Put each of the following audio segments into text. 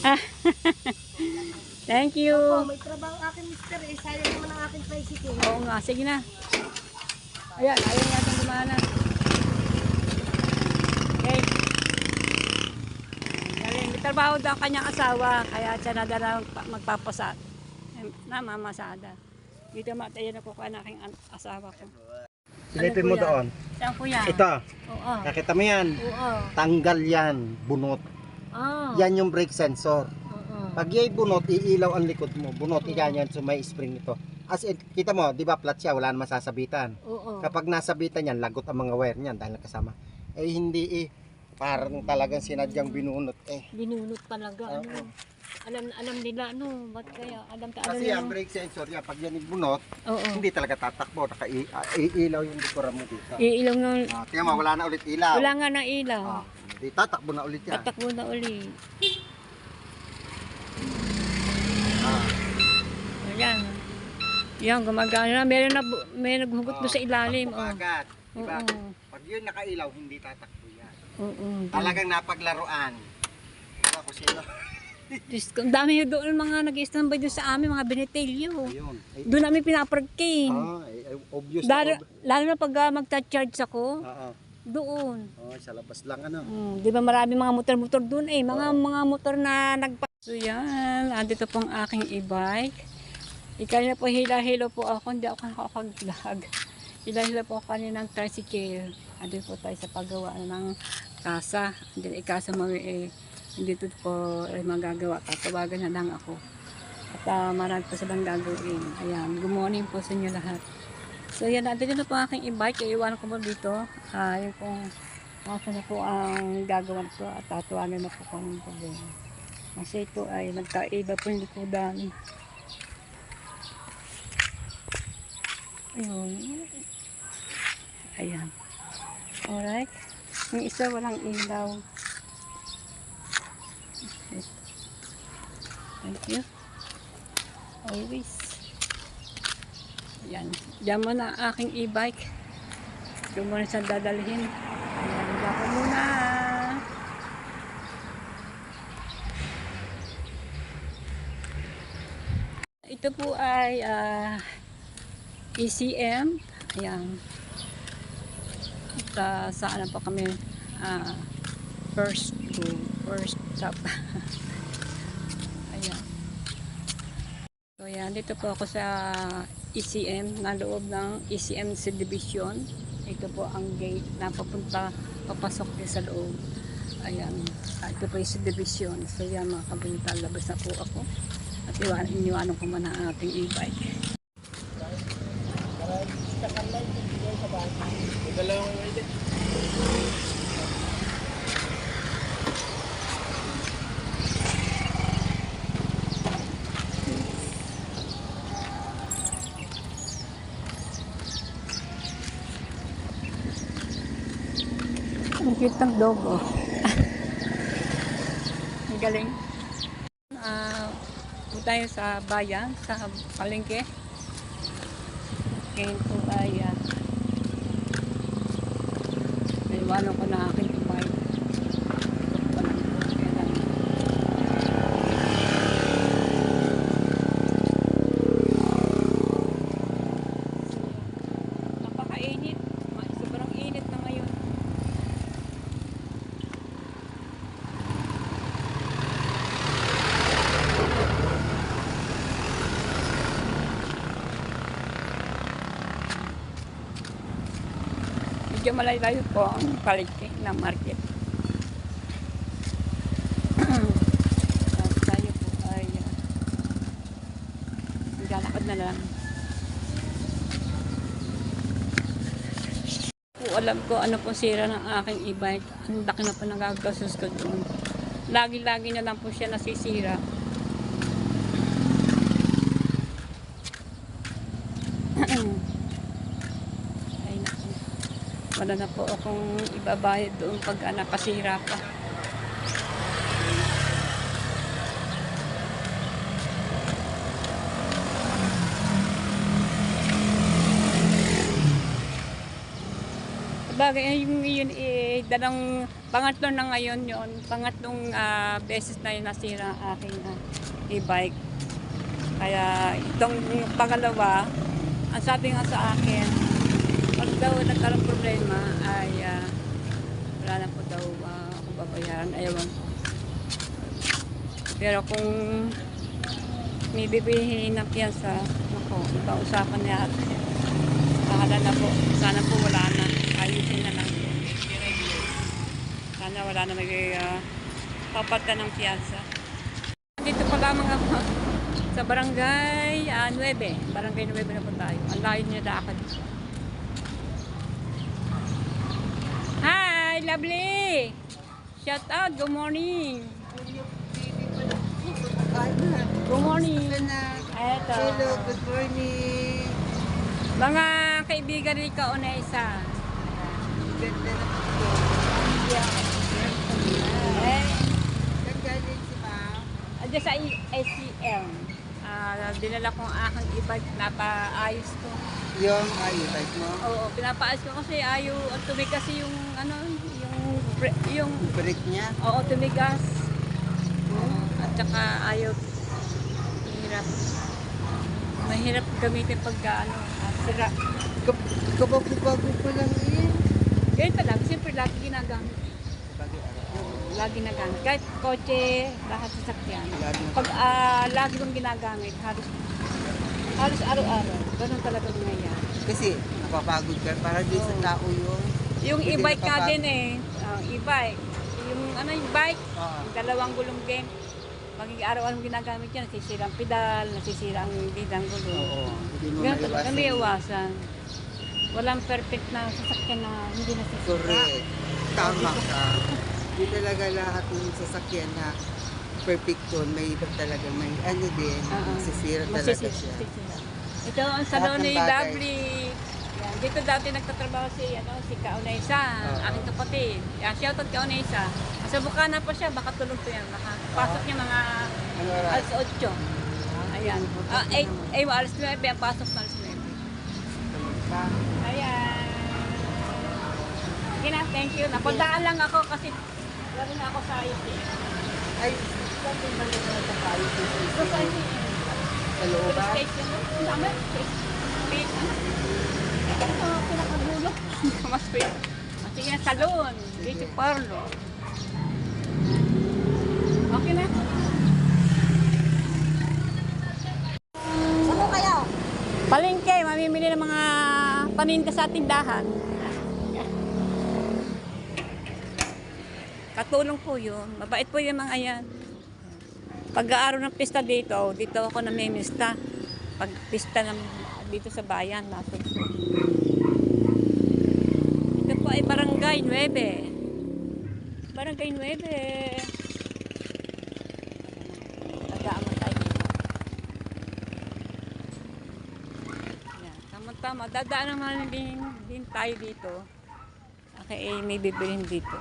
Ah, thank you. Opo, may trabaho ang aking mister eh. Sayang naman ang aking tricycle. Oo nga, sige na. Ayan, ayaw natin dumanan. Okay. May trabaho daw kanyang asawa, kaya siya na daw magpapasa na mamasada. Dito matayo na ko ang aking asawa ko. Silipin mo doon. Saan kuya? Ito. Oo. Nakita mo yan? Oo. Tanggal yan. Bunot. Oh. Yan yung brake sensor. Oo. Pag yan bunot, iilaw ang likod mo. Bunot, yan yan. So may spring ito. As in, kita mo, di ba flat siya? Wala naman sasabitan. Oo. Kapag nasabitan yan, lagot ang mga wire niyan dahil nakasama. Eh hindi eh. Parang talagang sinadyang binunot eh. Binunot talaga. Oo. Ano? Alam nila ano, ba't kaya? Alam ka Kasi ang brake sensor yan, pag yan ibunot, Oo. hindi talaga tatakbo. Iilaw yung likuran mo dito. Iilaw na. Kaya mo, wala na ulit ilaw. Wala nga na ilaw. Di tatakbo na ulit yan. Tatakbo na uli. Ayan. Yan, gumagana na. May naghugot doon sa ilalim. Takbo agad. Diba? Oo. Pag yun nakailaw, hindi tatakbo yan. Oo. Talagang napaglaruan. Diba kung sino? Diyos ko, ang dami doon mga nag-i-standby doon sa amin, mga binitilyo. Ayun. Doon namin pinaparking. Obvious Lalo na pag magta-charge ako, Oo. doon. Sa labas lang ano. Di ba marami mga motor-motor doon eh. Mga motor na So yan, andito pong aking e-bike. Ikali na po hila-hilo po ako, hindi ako nakakapag-vlog. Hila-hilo po ako kaninang tricycle. Andito po tayo sa paggawa ng kasa. Andito ikasa mo eh. Dito po ay magagawa. Tatawagan na lang ako. At marami po silang gagawin. Ayan, good morning po sa inyo lahat. So yan, andito na po aking e-bike. Iiwanan ko mo dito. Yung kung masa na po ang gagawa ko at tatawagan na po kung problema. Kasi ito ay nagkaiba po yung likodan. Ayun. Ayan. Alright. Yung isa walang ilaw. Thank you. Always. Ayan. Diyan mo na aking e-bike. Doon mo na siyang dadalhin. Ayan. Diyan ko muna. Ito po ay ECM. Ayan. At saan po kami first stop. Ayan. So ayan, dito po ako sa ECM, na loob ng ECM subdivision. Ito po ang gate na papasok din sa loob. Ayan, ito po yung subdivision. So yan mga kabunita, labas na po ako. At iniwanan ko muna ang ating e-bike. Ang cute ng dog, oh. Ang galing. Po tayo sa bayan, sa palengke. Ngayon po ay naiwanan ko na aking e-bike. Napakainit. Sobrang init na ngayon. Medyo malayo po ang palengke ng market. At tayo po ay maglalakad na lang. Alam ko ano po sira ng aking e-bike. Ang laki na po nagagastos ko doon. Lagi-lagi na lang po siya nasisira. Wala na po akong ibabayad doon pag nakasira pa. Bagay, yung yun dalang Pangatlo na ngayon yon, pangatlong beses na yung nasira ang aking e-bike. Kaya itong pangalawa, ang sabi nga sa akin, pag daw nagkaroon problema ay wala na po daw ako babayaran. Ayawan ko. Pero kung may bibilihin ng piyansa, ako, iba usapan niya. Bahala na po. Sana po wala na. Ayusin na lang. Sana wala na may papata ng piyansa. Dito pa lamang ako sa barangay 9. Barangay 9 na po tayo. Ang layo niya lakad. Hi, lovely! Shout out, good morning! Good morning! Eto. Hello, good morning. Mga kaibigan rin ka una isa. Ganda na po. Nagaling si ma'am. Diyan sa ACM. Dinala ko ang aking e-bike, pinapaayos ko. Yung bike mo? Oo, pinapaayos ko kasi ayaw tumigas yung yung Break niya? oo, tumigas. At saka ayaw mahirap gamitin pagka sira. Kabago-bago pa lang eh. Ganito lang, siyempre lagi ginagamit. Lagi ginagamit. Kahit kotse, lahat sa sakyan. Pag lagi kong ginagamit, halos araw-araw. Ganun talaga nangyayari. Kasi napapagod ka para din sa tao Yung Hindi e-bike ka napapagod. din e-bike. Yung bike, Oo. dalawang gulong din. Pag araw-araw ginagamit yan, nasisira ang pedal, nasisira ang bidang gulong. Oo. Hindi mo Ganun talaga, may maiwasan. iwasan. Walang perfect na sasakyan na hindi nasisira. Correct. Tama ka. Hindi talaga lahat ng sasakyan na perfecto. May iba talaga. May ano din. Masisira talaga siya. Masisira. Ito ang salon Lahat ng ni bagay. Lovely. Yan. Dito dati nagtatrabaho si Kaunaysa, aking kapatid. Yan, shoutout Kaunaysa. Sa Bukana pa siya, baka tulog ko yan. Baka pasok niya mga Ano oras? alas 8. Ayan. 8, alas 9, ang pasok na alas 9. Ayan. Sige na, thank you. Napadaan lang ako kasi lalo na ako sa IT. Ay, saan din ba nila nagkakayo sa So, sa IT. Sa looban? Station. Ang dami. Space. Ito, pinakagulo. Mas space. Sige na, salon. Beauty parlor. Okay na. Ano kayo? Palengke, mamimili ng mga paninda sa tindahan. Katulong po yun. Mabait po yung mga yan. Pag-aaraw ng pista dito ako namimista. Pag pista dito sa bayan, nasod po. Ito po ay Barangay 9. Barangay 9. Nag-aaman tayo dito. Yan, tama-tama. Dadaan naman din tayo dito. Okay, may bibilhin dito.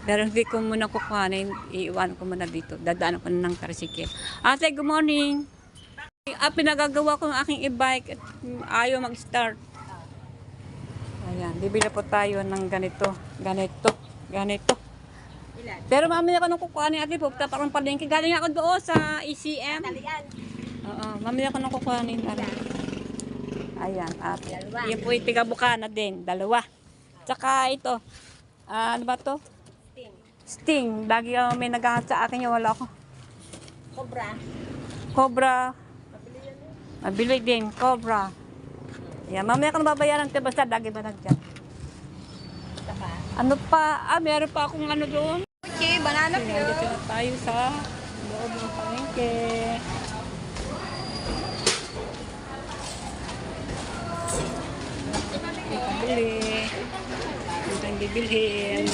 Pero hindi ko muna kukuhanin, iiwanan ko muna dito. Dadaan ko na ng tricycle. Ate, good morning! Pinagagawa ko ng aking e-bike at ayaw mag-start. Ayan, bibili po tayo ng ganito. Pero mamaya ko nung kukuhanin ate, pupunta pa akong palengke. Galing ako doon sa ECM. Oo, mamaya ko nung kukuhanin. Ayan, ate. Yan po yung tiga-Bukana din, 2. Tsaka ito, ano ba to? Sting. Lagi may naghahat sa akin yung wala ko. Cobra. Mabili din. Cobra. Yan. Mamaya ka na babayaran. Basta lagi ba nagdyan? Ano pa? Meron pa akong ano doon. Okay, banana Ayan, dito na tayo sa loob ng palengke. Bibili. Dito ang bibilhin.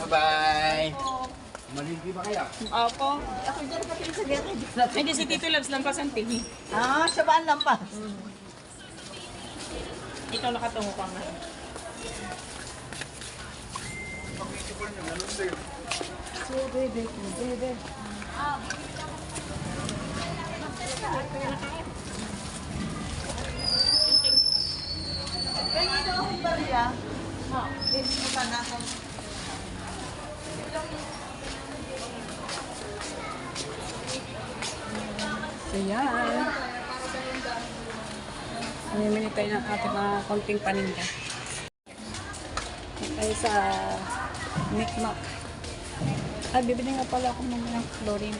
Bye-bye. Malingki ba kaya? Opo. Hindi si Tito Loves lang pasanting. Ah, siya ba ang lampas? Ikaw nakatungo ka nga. Ganito akong barya. Dito mo ka na akong So yan. Namimili tayo ng ating mga konting paninda. Tayo sa Micmac. Ay, bibili nga pala ako ng chlorine.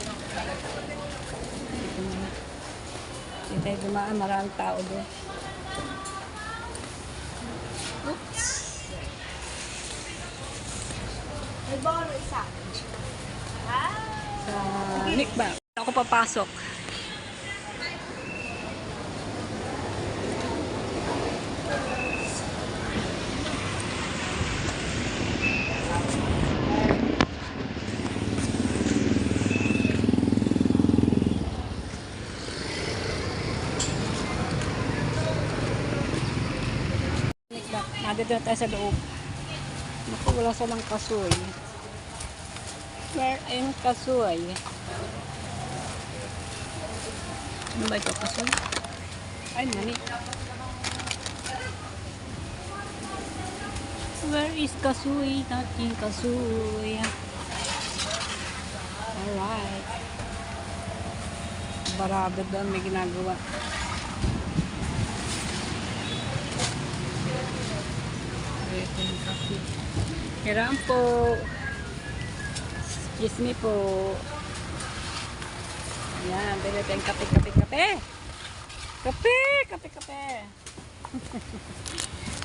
Hindi tayo dumaan, maraming tao doon. Oops. Sa Micmac. Ako papasok. Nandito na tayo sa loob. Naku, wala silang kasoy. Where ayun kasoy? Ano ba ito? Kasoy? Ay, mani. Where is kasoy? Nothing kasoy. Alright. Barado doon, may ginagawa. Hiraan po. Excuse me po. Ayan, bili tayong kape. Kape.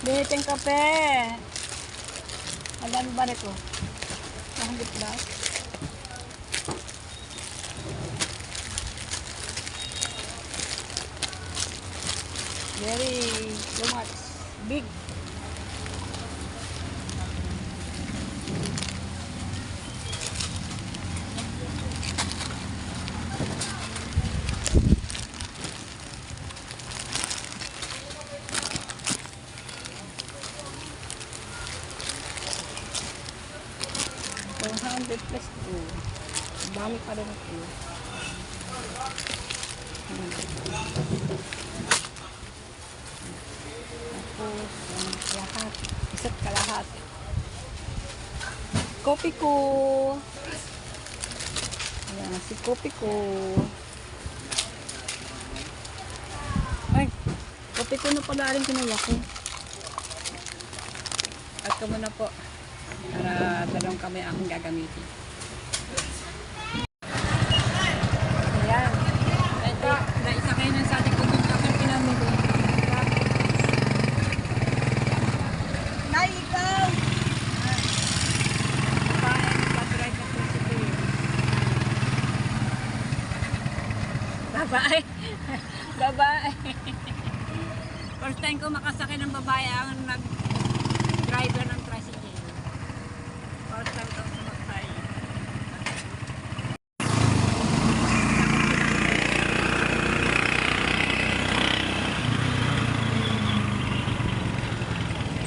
Bili tayong kape. Alam ba nito? Mahigit lang. Very so much. Big. Plus 2. Dami pa rin ito. Tapos, lahat. Isa't kalahat. Kopi ko. Ayan, si kopi ko. Ay, kopi ko na pala rin kinuha ko. At ka muna po. Para dalawang kami aking gagamitin. Ayan. Ito, naisa kayo ng sa ating kundin aking pinamili. Nay, ikaw! Babae. Babae. First time ko makasakay ng babae ang nag-driver ng tricycle. First time ko sumakay.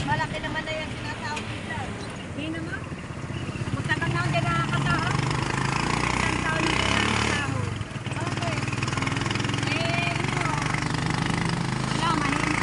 Malaki naman na yung sinasahod nila. Hindi naman. Magtagal na ako din nakakasahod. Isang taon na din nakakasahod. Okay. Eh, ano? Wala, mahina.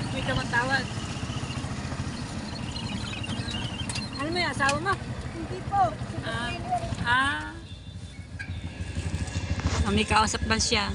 Hindi ka matawag. Ano mo yung asawa mo? Hindi po. May kausap ba siya?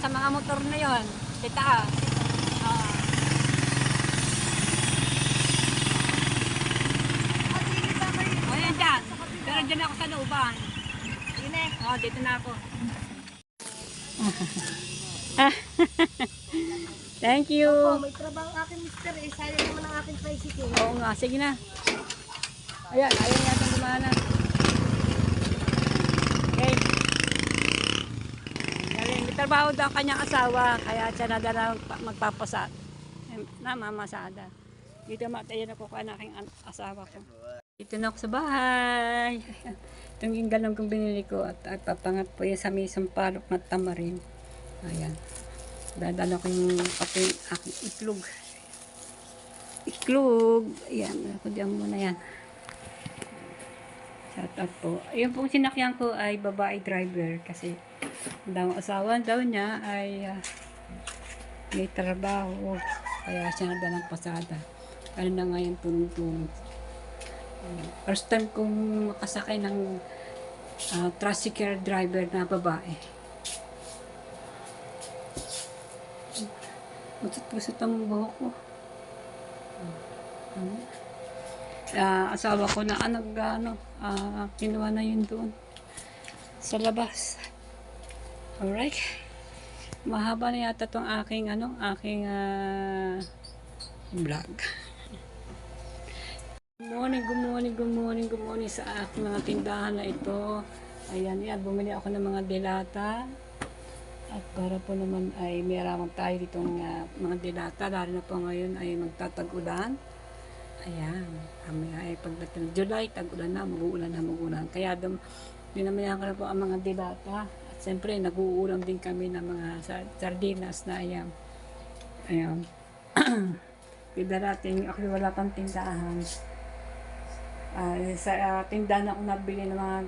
sa mga motor na yon. Sa taas. Oo. O yan dyan. Pero dyan ako sa looban. Oo, dito na ako. Thank you. May trabaho ang aking mister eh. Sayang naman ang aking tricycle. Oo nga, sige na. Ayan, ayaw niya itong gumana. Okay. May trabaho daw ang kanyang asawa, kaya siya na daw magpapasat. Namamasada. Dito matayan ako kung aking asawa ko. Dito na ako sa bahay. Itong inggalang kong binili ko at papangat po yan sa may sampalok na tamarin. Ayan. Dadala ko yung pati aking itlog. Itlog. Ayan. Ako diyan muna yan. Shout out po. Yung pong sinakyan ko ay babae driver kasi daw asawa daw niya ay may trabaho. Kaya siya na ng pasada. Ano na nga yung tulong-tulong. First time kong makasakay ng tricycle driver na babae. Pusot-pusot ang buhok ko. Asawa ko na kinuha na yun doon sa labas. Alright. Mahaba na yata itong aking vlog. Good morning sa aking mga tindahan na ito. Ayan, bumili ako ng mga delata. At para po naman ay meron tayo ditong mga dilata, lalo na po ngayon ay magtatag-ulan. Ayan, ay pagdating ng July, tag-ulan na, mag-uulan. Kaya dinamihan ko na po ang mga dilata. At siyempre, nag-uulam din kami ng mga sardinas na ayan. Ayan. Darating, ako wala pang tindahan. Sa tindahan ako nabili ng mga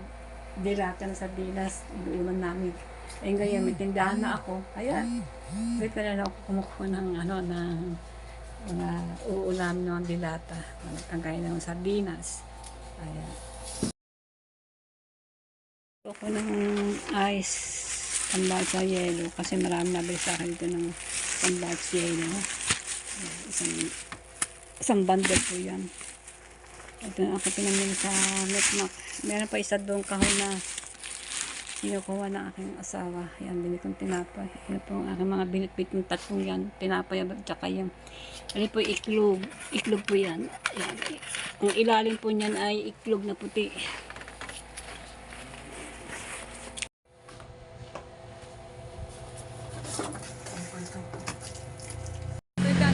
dilata na sardinas, iuulan namin. Eh ngayon, may tindahan na ako. Ayan. Dito na ako kumukuha ng mga uulam ng dilata. Kagaya ng sardinas. Ayan. Ito ko ng ice pambal sa yelo kasi marami nabili sa akin dito ng pambal sa yelo. Isang bundle po yan. Ito na ako pinamili sa Metmac. Meron pa isa doon kahon na kinukuha ng aking asawa. Yan, binit kong tinapay. Yan po ang aking mga binitbit ng tatlong yan. Tinapay at saka yan. Ano po iklog. Iklog po yan. Yan. Ang ilalim po niyan ay iklog na puti.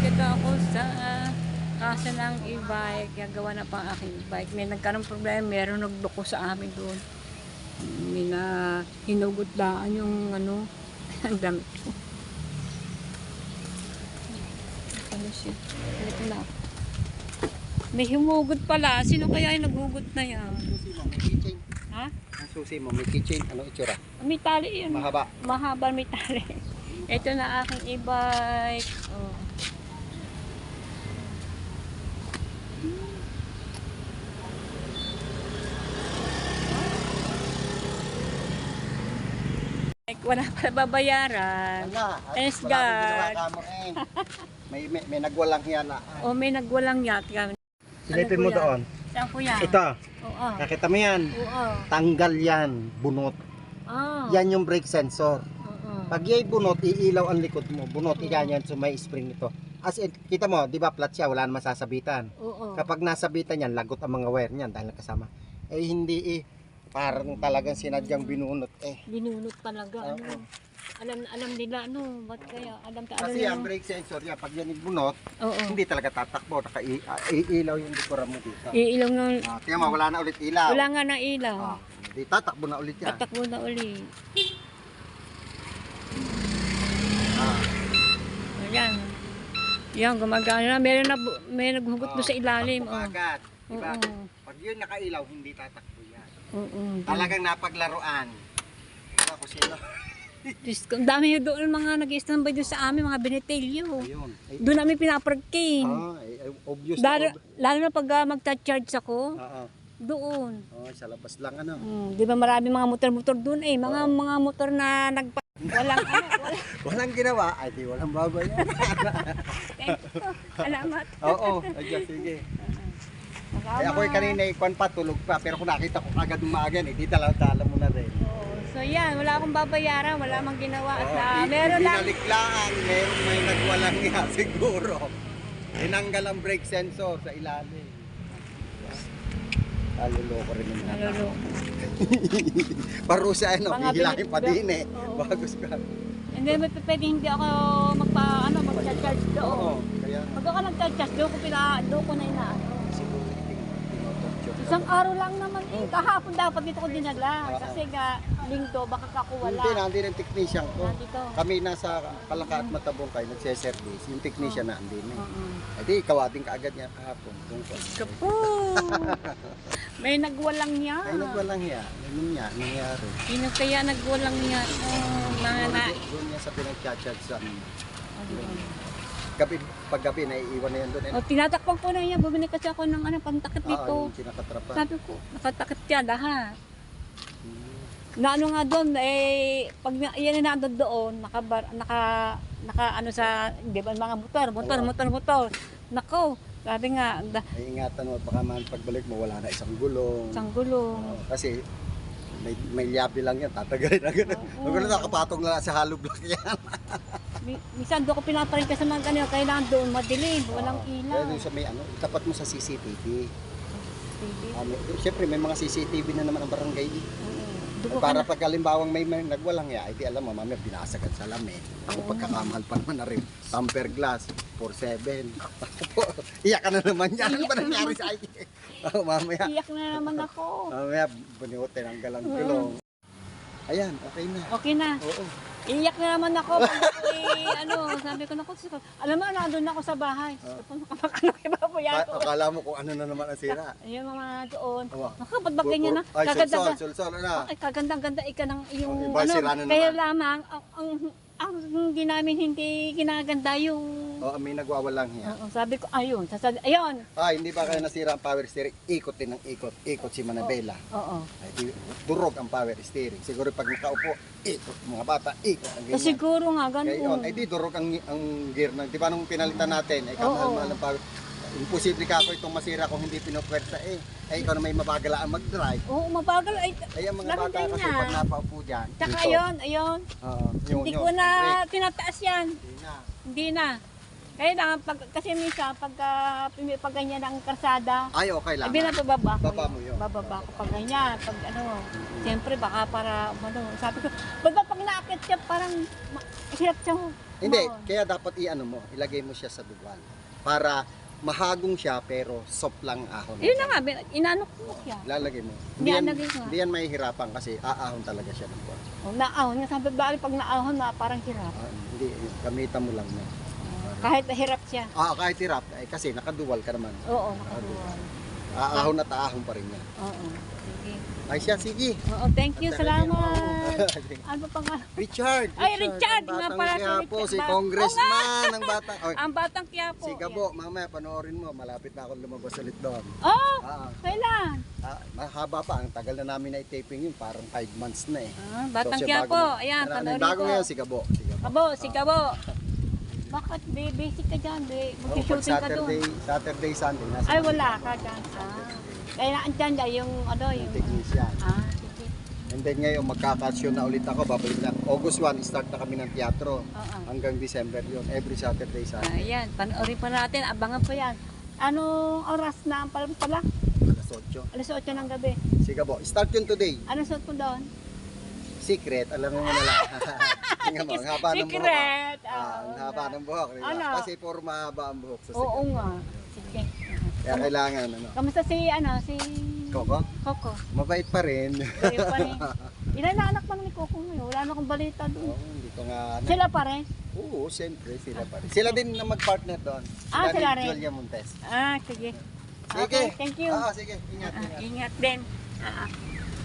Dito ako sa kasa ng e-bike. Gagawa na pa ang aking e-bike. May nagkaroon problema. Meron nagduko sa amin doon. May na hinugot daan yung ang damit ko. Ano siya? Ito na. May humugot pala. Sino kaya yung naghugot na yan? Ha? Ang susi mo, may keychain. Ano itsura? May tali yun. Mahaba. Mahaba may tali. Ito na aking e-bike. Oh. Wala pala babayaran. Thanks God. May nagwalang yan na. O may nagwalang yat. Silipin mo doon. Saan ko yan? Ito. Oo. Nakita mo yan? Oo. Tanggal yan. Bunot. Ah. Yan yung brake sensor. Oo. Pag yan bunot, iilaw ang likod mo. Bunot, yan so may spring nito. As in, kita mo, di ba flat siya, wala naman sasabitan. Oo. Kapag nasabitan yan, lagot ang mga wire niyan dahil nakasama. Eh hindi parang talagang sinadyang binunot Binunot talaga. Oo. Alam nila ba't kaya? Kasi ang brake sensor yan, pag yan ibunot, Oo. hindi talaga tatakbo. Iilaw yung dekoran mo dito. Iilaw ng... Tingnan mo, wala na ulit ilaw. Wala nga na ilaw. Di tatakbo na ulit yan. Tatakbo na uli. Ayan. Yan, gumagana na. May naghugot doon sa ilalim. Agad. Diba? Oo. Pag yun nakailaw, hindi tatakbo yan. Oo. Talagang napaglaruan. Diba kung sino? Diyos ko, ang dami doon mga nag-i-standby doon sa amin, mga binitilyo. Ayun. Doon namin pinaparking. Obvious Lalo na pag magta-charge ako, Oo. doon. Sa labas lang ano. Di ba marami mga motor-motor doon mga motor na Walang ano, Walang ginawa, ay di walang babayaran. thank you. Salamat. Oo, adyan, sige. Eh ako kanina ikwan pa, tulog pa, pero kung nakita ko agad umagan, eh di tala mo na rin. Oo. So yan, wala akong babayaran, wala mang ginawa. At meron lang. Binalik meron may nagwalang nga siguro. Tinanggal ang brake sensor sa ilalim. Naluloko rin yung mga tao. Naluloko. Parusa ano, Mga hihilahin pa din eh. Oo. Bagus ka. Hindi, pwede hindi ako mag-charge doon. Oo, kaya Pag ako nag-charge, doon ko na inaano. siguro tinototsyok. Isang araw lang naman eh. Kahapon dapat dito ko dinala. Kasi nga, linggo, baka kakuwala. Hindi, nandun yung technician ko. Nandito. Kami nasa Palaka at Matabong kayo, nagse-service. Yung technician na andin eh. Oo. Eh di, kawating kaagad niya kahapon. Kapo! May nagwalang niya. Ay, nagwalang hiya. Ano niya, nangyari. Sino kaya nagwalang niya? Mga na... Doon niya sa pinag-chat-chat sa amin. Gabi, paggabi, naiiwan na yan doon. O, tinatakpan ko na niya. Bumili kasi ako ng pantakip dito. Yung kinakatrapan. Sabi ko, nakatakip siya lahat. Na ano nga doon, pag yan na nandun doon, naka ano sa, di ba, mga motor. Nako, sabi nga, Ay, ingatan mo, baka man pagbalik mo, wala na isang gulong. isang gulong. Kasi, may liabi lang yan, tatagayin na gano'n. Oo. Huwag na nakapatong na sa hollow block yan. Minsan doon ko pinaparin kasi mga ganyan, kailangan doon madilim, walang Kaya ilaw. doon sa may ano, tapat mo sa CCTV. Baby. Siyempre, may mga CCTV na naman ang barangay. Doon ko ka Para na, pag halimbawa may nagwalang ya, ay di alam mo, mamaya binasagad sa lamin. Ako pagkakamahal pa naman na rin. Tamper glass, 4.7. Iyak ka na naman yan. Ano ba nangyari sa akin? Mamaya, iyak na naman ako. mamaya, bunutin ang galang gulong. Ayan, okay na. Okay na. Oo. Iyak na naman ako. Pag ako sabi ko, alam mo, nandun ako sa bahay. Ano kay babayan ko? Akala mo kung ano na naman ang sira. Ayun mga doon. Awa. Naku, ba't ba ganyan na? Ay, Kaganda- sulsol na. Ay, kagandang-ganda ika ng yung Iba, sira na kaya naman. lamang ang hindi namin hindi kinaganda yung Oo, may nagwawalang hiya. sabi ko ayun, ayun. Ay, hindi ba kayo nasira ang power steering? Ikot din ng ikot. Ikot si Manabela. Oo. Ay, durog ang power steering. Siguro pag nakaupo, ikot mga bata, ikot ang ganyan. Siguro nga Kaya yun, ganun. ay di durog ang gear ng, di ba nung pinalitan natin, ay Oo. kamahal-mahal ang power. Imposible ka ako itong masira kung hindi pinupwersa eh. Ay ikaw na may mabagalaan mag-drive. Oo, mabagal ay. Ay ang mga Laro bata din kasi niya. pag napaupo dyan. Tsaka dito. ayun. Oo, yun, Hindi yun, ko na break. tinataas yan. Hindi na. Hindi na. Kaya lang, kasi minsan, pag ganyan ang karsada, Ay, okay lang. sabi na bababa ko. Baba mo yun. Bababa ko pag ganyan. Pag siyempre baka para, sabi ko, ba't ba pag naakit siya, parang, hirap siya. Hindi, kaya dapat i-ano mo, ilagay mo siya sa duwan. Para mahagong siya pero soft lang ahon. Yun na nga, inanok mo siya. Lalagay mo. Nilalagay ko nga. Hindi yan mahihirapan kasi aahon talaga siya ng buwan. Naahon nga, sabi ba, pag naahon na parang hirap. Hindi, gamitan mo lang na. Kahit hirap siya. Kahit hirap, kasi nakaduwal ka naman. Oo, nakaduwal. Aahon at aahon pa rin yan. Oo. Sige. Ay siya, sige. Oo, thank you, salamat. Ano pa nga? Richard. Ay, Richard, ang nga batang pala si Quiapo, Richard. si congressman ng batang. Oy, Ang Batang Quiapo. si Gabo, mamaya panoorin mo, malapit na ako lumabas ulit doon. Oh, Ah, kailan? mahaba pa, ang tagal na namin na i-taping yun, parang 5 months na eh. Batang So, siya Quiapo. bago- Ayan, Ano, panoorin bago ko. ngayon si Gabo. Si Gabo. Kabo, si Kabo. Bakit basic ka dyan? Oh, pag Mag-shooting ka doon. Saturday, Sunday, nasa Ay, wala ka dyan. Kaya andyan dyan yung yung... technician. Sige. And then ngayon, magkakasyon na ulit ako, babalik na. August 1, start na kami ng teatro. Oo. Hanggang December yun, every Saturday, Sunday. Ayan, panoorin pa natin. Abangan po yan. Anong oras na ang pala? Alas 8. Alas 8 ng gabi. Si Gabo, start yun today. Anong suot mo doon? Secret, alam mo na lang. Tingnan mo, ang haba ng buhok. Secret. Ang haba ng buhok. Diba? Ano? Kasi puro mahaba ang buhok sa Oo secret. nga. Sige. Kaya kailangan, Kamusta si Coco, Coco? mabait pa rin. Kayo pa rin. Ilan na anak pa ni Coco ngayon? Wala na akong balita doon. Oo, hindi ko nga, Sila pa rin? Oo, siyempre, sila pa rin. Sila din na mag-partner doon. Sila ni rin. Julia Montes. Sige. Sige. Okay, thank you. Sige, ingat, ingat. Ingat din.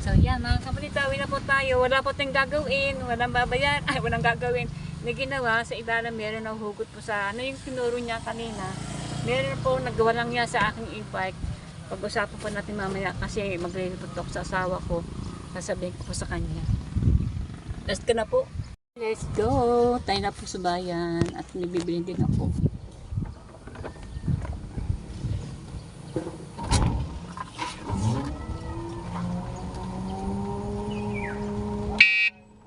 So yan, mga kabalitawi na po tayo. Wala po tayong gagawin. Walang babayan. Ay, walang gagawin. Na ginawa sa ibalang meron na hugot po sa ano yung tinuro niya kanina. Meron po nagawa lang niya sa aking e-bike. Pag-usapan po natin mamaya kasi magre-report ako sa asawa ko. Sasabihin ko po sa kanya. Last ka na po. Let's go! Tayo na po sa bayan at nabibili din ako.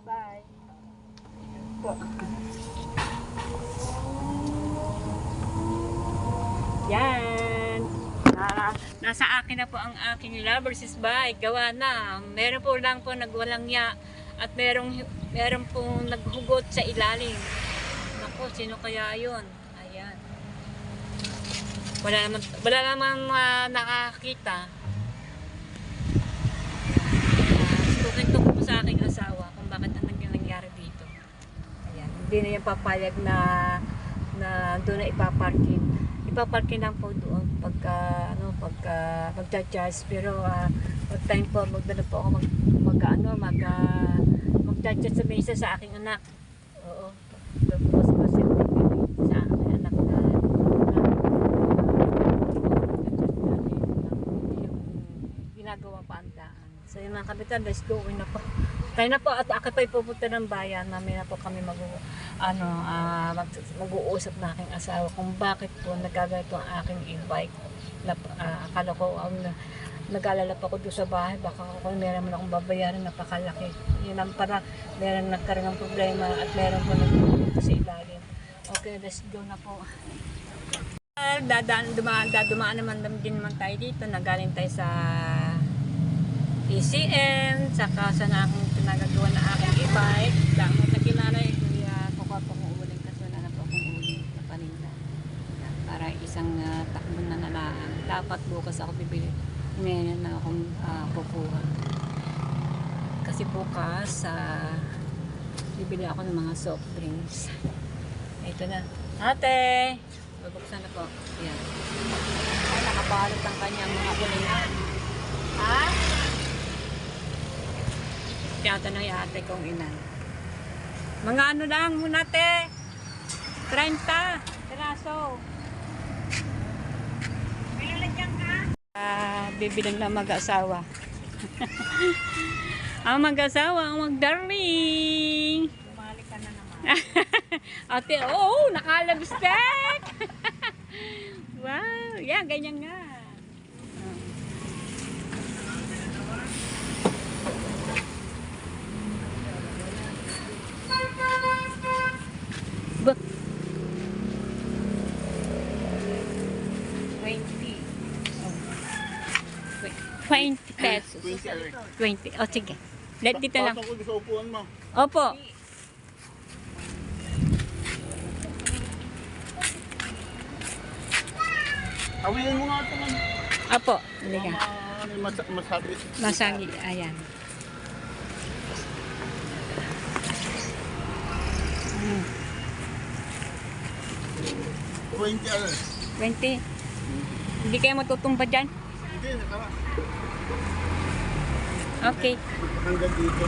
Bye! Po. Yan! Nasa akin na po ang aking Lovers Bike. Gawa na. Meron po lang po nagwalang ya at meron pong naghugot sa ilalim. Naku, sino kaya yun? Ayan. Wala naman nakakita. Tukin to po sa aking asawa kung bakit ang nangyari dito. Ayan. Hindi na yung papayag na doon na ipaparkin. Ipaparkin lang po doon pagka magcha-charge, pero pag time po magdala po ako magcha-charge sa mesa sa aking anak. Oo. Tapos sa aking anak na yung ginagawa pa ang daan. So yung mga kapitan, let's go na po. Tayo na po at ako pa pupunta ng bayan. Mamaya na po kami mag-uusap na aking asawa kung bakit po nagagalito ang aking e-bike. Akala ko nag-alala pa ko doon sa bahay, baka kung meron man akong babayaran napakalaki. Yun ang para meron nagkaroon ng problema at meron po nagpunta sa ilalim. Okay, let's go na po. Dumaan naman din naman tayo dito. Nagaling tayo sa PCM, saka sa aking pinagagawa na aking e-bike. Damo na kinanay, kuya, kukuha po kong uling kasi wala na po akong uling na paninda. Para isang takbo na nalaan. Dapat bukas ako bibili. Ngayon na akong kukuha. Kasi bukas, bibili ako ng mga soft drinks. Ito na. Ate! Babuksan na po. Ayan. Ay, nakabalot ang kanyang mga ulingan. Ha? Tinatanong yung ate kong inan. Mga ano lang muna te? 30 piraso. Bilalagyan ka? Bibilang na mag-asawa. Ang mag-asawa, ang mag-darling. Bumalik ka na naman. Ate, oh, nakalabstek! Wow, yan, ganyan nga. Ba? 20 pesos. 20. O, sige. Let dito lang. Pasok ko sa upuan mo. Opo. Awin mo nga ito man. Opo. Halika. Masabi. Masagi. Ayan. Hmm. 20 alas. 20. Hindi kayo matutumba dyan? Hindi, nakara. Okay. Hanggang dito.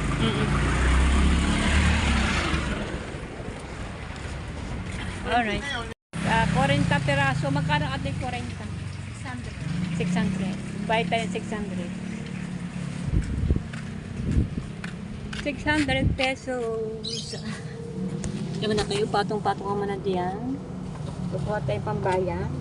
Alright. 40 piraso. Magkano ating 40? 600. Buy tayo 600. 600 pesos. Diyan na kayo. Patong-patong ka muna diyan. Kukuha tayo pambayan.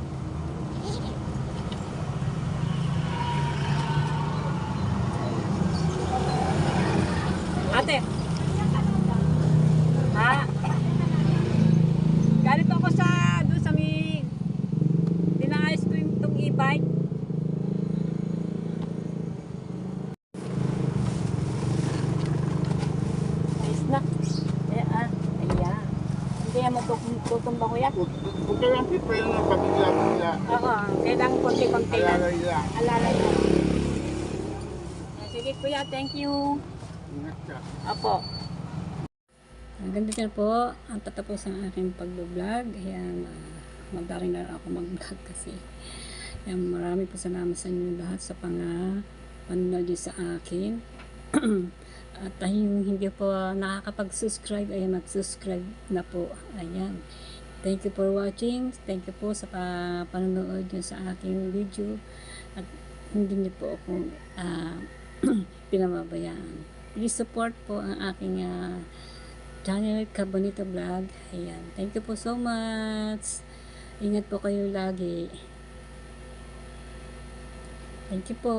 Ate. Ha? Galit ako doon sa may dinaayos ko yung itong e-bike. Ayos na. Ayan. Hindi yan matutumba ko yan. Huwag ka lang pipa yun ang pagkila. Oo. Kailangan konti-konti lang. Alalay lang. Alalay lang. Sige kuya, thank you. Ingat ka. Apo. Ganito na po ang tatapos ang aking pag-vlog. Ayan, magdaring na ako mag-vlog kasi ayan, marami po salamat sa inyo lahat sa panonood sa akin. At yung hindi po nakakapag-subscribe, ay mag-subscribe na po. Ayan. Thank you for watching. Thank you po sa panonood nyo sa aking video. At hindi niyo po ako pinamabayaan. Please support po ang aking channel Kabonito Vlog. Ayan. Thank you po so much. Ingat po kayo lagi. Thank you po.